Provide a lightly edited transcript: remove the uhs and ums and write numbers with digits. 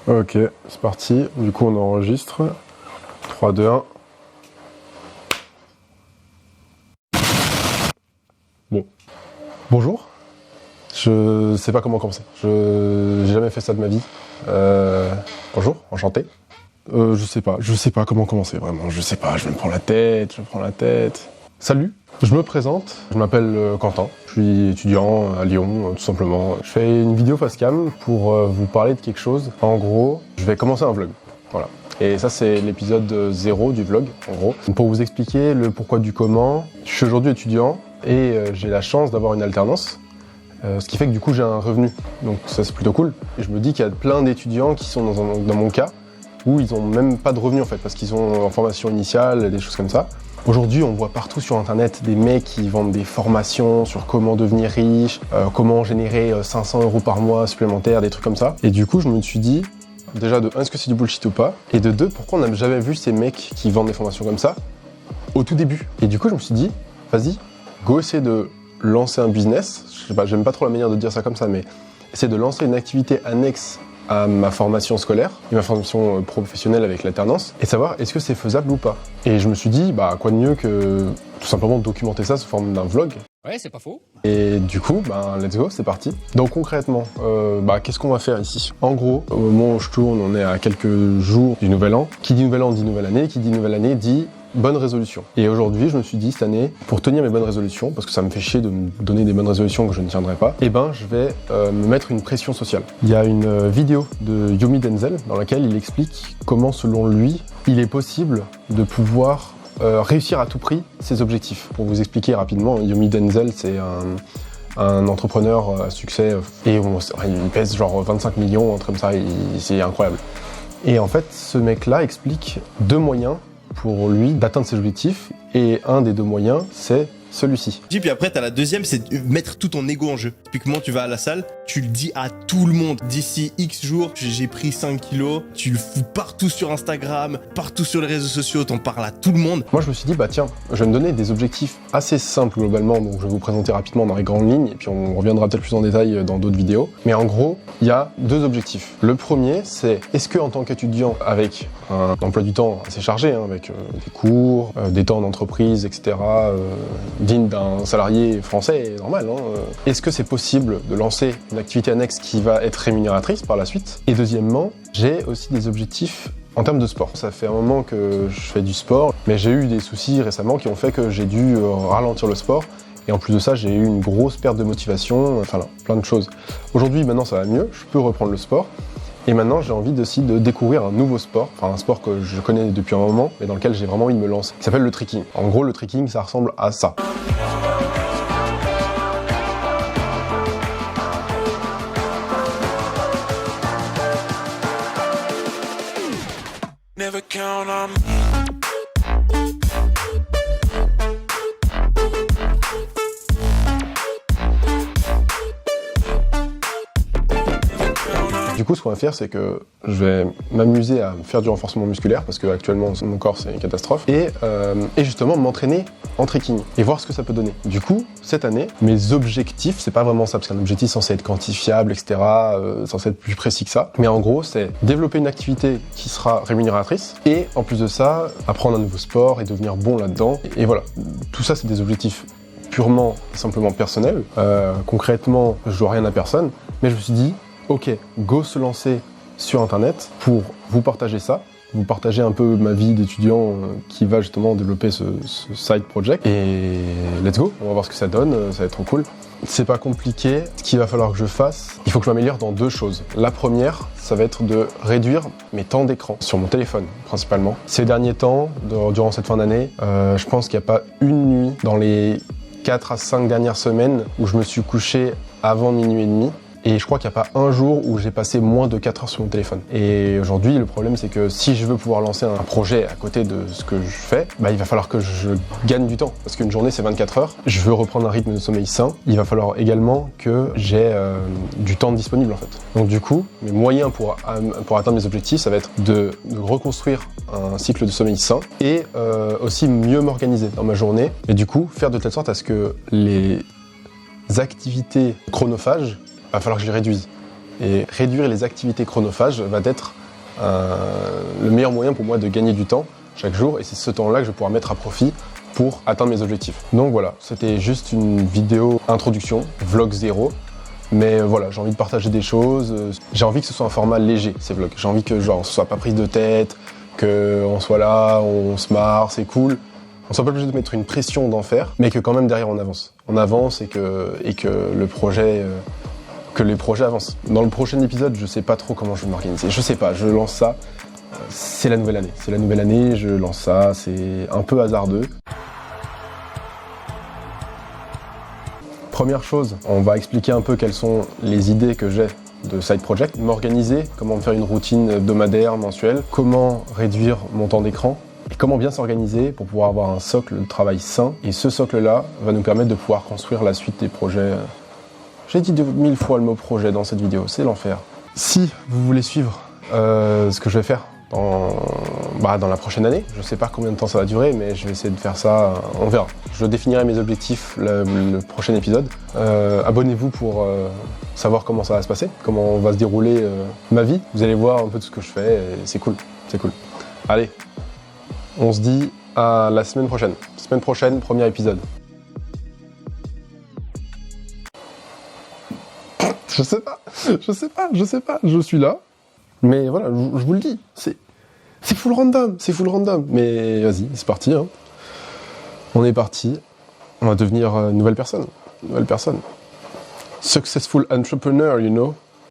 Ok, c'est parti. Du coup, on enregistre. 3, 2, 1. Bon. Bonjour. Je sais pas comment commencer. J'ai jamais fait ça de ma vie. Bonjour, enchanté. Je sais pas comment commencer, vraiment. Je sais pas, je me prends la tête. Salut, je me présente. Je m'appelle Quentin. Je suis étudiant à Lyon, tout simplement. Je fais une vidéo face cam pour vous parler de quelque chose. En gros, je vais commencer un vlog. Voilà. Et ça, c'est l'épisode 0 du vlog, en gros. Pour vous expliquer le pourquoi du comment, je suis aujourd'hui étudiant et j'ai la chance d'avoir une alternance. Ce qui fait que du coup, j'ai un revenu. Donc ça, c'est plutôt cool. Et je me dis qu'il y a plein d'étudiants qui sont dans mon cas, où ils ont même pas de revenus en fait, parce qu'ils sont en formation initiale, des choses comme ça. Aujourd'hui, on voit partout sur internet des mecs qui vendent des formations sur comment devenir riche, comment générer 500 € par mois supplémentaires, des trucs comme ça. Et du coup, je me suis dit, déjà de 1, est-ce que c'est du bullshit ou pas? Et de 2, pourquoi on n'a jamais vu ces mecs qui vendent des formations comme ça au tout début? Et du coup, je me suis dit, vas-y, go essayer de lancer un business. Je sais pas, j'aime pas trop la manière de dire ça comme ça, mais essayer de lancer une activité annexe à ma formation scolaire et ma formation professionnelle avec l'alternance et savoir est-ce que c'est faisable ou pas. Et je me suis dit, bah quoi de mieux que tout simplement documenter ça sous forme d'un vlog. Ouais, c'est pas faux. Et du coup, bah let's go, c'est parti. Donc concrètement, qu'est-ce qu'on va faire ici? En gros, au moment où je tourne, on est à quelques jours du nouvel an. Qui dit nouvel an dit nouvelle année, qui dit nouvelle année dit bonne résolution. Et aujourd'hui, je me suis dit cette année, pour tenir mes bonnes résolutions, parce que ça me fait chier de me donner des bonnes résolutions que je ne tiendrai pas, je vais me mettre une pression sociale. Il y a une vidéo de Yomi Denzel dans laquelle il explique comment, selon lui, il est possible de pouvoir réussir à tout prix ses objectifs. Pour vous expliquer rapidement, Yomi Denzel, c'est un entrepreneur à succès et il pèse genre 25 millions, un truc comme ça, c'est incroyable. Et en fait, ce mec-là explique 2 moyens pour lui d'atteindre ses objectifs, et un des 2 moyens, c'est celui-ci. Puis après, t'as la deuxième, c'est de mettre tout ton ego en jeu. Typiquement, tu vas à la salle, tu le dis à tout le monde. D'ici X jours, j'ai pris 5 kilos, tu le fous partout sur Instagram, partout sur les réseaux sociaux, t'en parles à tout le monde. Moi, je me suis dit, bah tiens, je vais me donner des objectifs assez simples globalement, donc je vais vous présenter rapidement dans les grandes lignes, et puis on reviendra peut-être plus en détail dans d'autres vidéos. Mais en gros, il y a 2 objectifs. Le premier, c'est est-ce que en tant qu'étudiant, avec un emploi du temps assez chargé, avec des cours, des temps d'entreprise, etc., digne d'un salarié français normal, est-ce que c'est possible de lancer une activité annexe qui va être rémunératrice par la suite? Et deuxièmement, j'ai aussi des objectifs en termes de sport. Ça fait un moment que je fais du sport, mais j'ai eu des soucis récemment qui ont fait que j'ai dû ralentir le sport. Et en plus de ça, j'ai eu une grosse perte de motivation, enfin là, plein de choses. Aujourd'hui, maintenant ça va mieux, je peux reprendre le sport. Et maintenant, j'ai envie aussi de découvrir un nouveau sport, enfin un sport que je connais depuis un moment, mais dans lequel j'ai vraiment envie de me lancer. Ça s'appelle le trekking. En gros, le trekking, ça ressemble à ça. Never count on me. Du coup, ce qu'on va faire, c'est que je vais m'amuser à faire du renforcement musculaire, parce que actuellement mon corps c'est une catastrophe, et justement m'entraîner en trekking, et voir ce que ça peut donner. Du coup, cette année, mes objectifs, c'est pas vraiment ça, parce qu'un objectif censé être quantifiable, etc., censé être plus précis que ça, mais en gros, c'est développer une activité qui sera rémunératrice, et en plus de ça, apprendre un nouveau sport et devenir bon là-dedans, et voilà. Tout ça, c'est des objectifs purement et simplement personnels. Concrètement, je dois rien à personne, mais je me suis dit, ok, go se lancer sur internet pour vous partager ça, vous partager un peu ma vie d'étudiant qui va justement développer ce side project, et let's go, on va voir ce que ça donne, ça va être trop cool. C'est pas compliqué, ce qu'il va falloir que je fasse, il faut que je m'améliore dans 2 choses. La première, ça va être de réduire mes temps d'écran, sur mon téléphone principalement. Ces derniers temps, durant cette fin d'année, je pense qu'il n'y a pas une nuit dans les 4 à 5 dernières semaines où je me suis couché avant minuit et demi. Et je crois qu'il n'y a pas un jour où j'ai passé moins de 4 heures sur mon téléphone. Et aujourd'hui, le problème, c'est que si je veux pouvoir lancer un projet à côté de ce que je fais, il va falloir que je gagne du temps. Parce qu'une journée, c'est 24 heures. Je veux reprendre un rythme de sommeil sain. Il va falloir également que j'ai du temps disponible, en fait. Donc du coup, mes moyens pour atteindre mes objectifs, ça va être de reconstruire un cycle de sommeil sain et aussi mieux m'organiser dans ma journée. Et du coup, faire de telle sorte à ce que les activités chronophages, va falloir que je les réduise. Et réduire les activités chronophages va être le meilleur moyen pour moi de gagner du temps chaque jour. Et c'est ce temps-là que je vais pouvoir mettre à profit pour atteindre mes objectifs. Donc voilà, c'était juste une vidéo introduction, vlog 0. Mais voilà, j'ai envie de partager des choses. J'ai envie que ce soit un format léger, ces vlogs. J'ai envie que on se soit pas prise de tête, qu'on soit là, on se marre, c'est cool. On soit pas obligé de mettre une pression d'en faire, mais que quand même derrière on avance. On avance et que le projet, que les projets avancent. Dans le prochain épisode, je sais pas trop comment je vais m'organiser. Je sais pas, je lance ça. C'est la nouvelle année. C'est la nouvelle année, je lance ça. C'est un peu hasardeux. Première chose, on va expliquer un peu quelles sont les idées que j'ai de side project, m'organiser, comment me faire une routine hebdomadaire, mensuelle, comment réduire mon temps d'écran et comment bien s'organiser pour pouvoir avoir un socle de travail sain. Et ce socle-là va nous permettre de pouvoir construire la suite des projets. J'ai dit 1000 fois le mot projet dans cette vidéo, c'est l'enfer. Si vous voulez suivre ce que je vais faire dans la prochaine année, je sais pas combien de temps ça va durer, mais je vais essayer de faire ça, on verra. Je définirai mes objectifs le prochain épisode. Abonnez-vous pour savoir comment ça va se passer, comment va se dérouler ma vie. Vous allez voir un peu de ce que je fais, et c'est cool, c'est cool. Allez, on se dit à la semaine prochaine. Semaine prochaine, premier épisode. Je sais pas, je suis là. Mais voilà, je vous le dis, c'est full random, Mais vas-y, c'est parti. Hein. On est parti. On va devenir une nouvelle personne. Successful entrepreneur, you know.